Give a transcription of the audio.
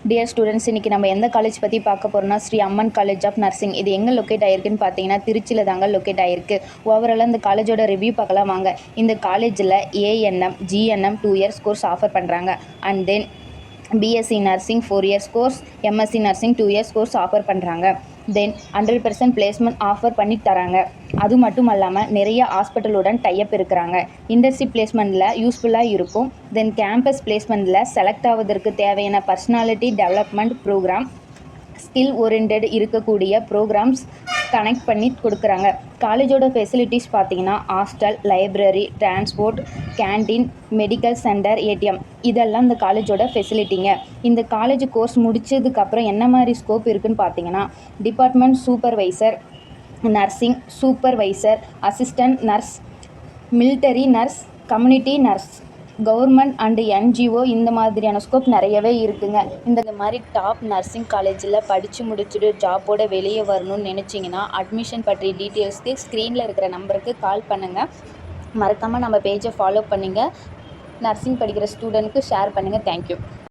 Dear students, இன்றைக்கி நம்ம எந்த காலேஜ் பற்றி பார்க்க போகிறோம்னா ஸ்ரீ அம்மன் காலேஜ் ஆஃப் நர்சிங். இது எங்கே லொக்கேட் ஆகிருக்குன்னு பார்த்தீங்கன்னா திருச்சியில் தாங்க லொக்கேட் ஆகிருக்கு. ஓவராலாக இந்த காலேஜோட ரிவ்யூ பார்க்கலாம் வாங்க. இந்த காலேஜில் ANM GNM 2 years course offer பண்ணுறாங்க. And then BSc nursing 4 years course, MSc nursing 2 years course offer பண்ணுறாங்க. தென் 100% பிளேஸ்மெண்ட் ஆஃபர் பண்ணி தராங்க. அது மட்டும் இல்லாமல் நிறைய ஹாஸ்பிட்டலுடன் டைப் இருக்கிறாங்க. இண்டஸ்ட்ரி பிளேஸ்மெண்ட்டில் யூஸ்ஃபுல்லாக இருக்கும். தென் கேம்பஸ் பிளேஸ்மெண்ட்டில் செலக்ட் ஆவதற்கு தேவையான personality development program, skill orient இருக்கக்கூடிய ப்ரோக்ராம்ஸ் கனெக்ட் பண்ணி கொடுக்குறாங்க. காலேஜோட ஃபெசிலிட்டிஸ் பார்த்தீங்கன்னா hostel, library, transport, canteen, medical centre, ATM இதெல்லாம் இந்த காலேஜோட ஃபெசிலிட்டிங்க. இந்த காலேஜ் கோர்ஸ் முடிச்சதுக்கப்புறம் என்ன மாதிரி ஸ்கோப் இருக்குதுன்னு பார்த்தீங்கன்னா department supervisor, nursing supervisor, assistant nurse, military nurse, community nurse, government and NGO இந்த மாதிரியான ஸ்கோப் நிறையவே இருக்குங்க. இந்த மாதிரி டாப் நர்சிங் காலேஜில் படித்து முடிச்சுட்டு ஜாப்போட வெளியே வரணும்னு நினச்சிங்கன்னா அட்மிஷன் பற்றி டீட்டெயில்ஸ்க்கு ஸ்க்ரீனில் இருக்கிற நம்பருக்கு கால் பண்ணுங்கள். மறக்காமல் நம்ம பேஜை ஃபாலோ பண்ணுங்கள். நர்சிங் படிக்கிற ஸ்டூடெண்ட்க்கு ஷேர் பண்ணுங்கள். தேங்க்யூ.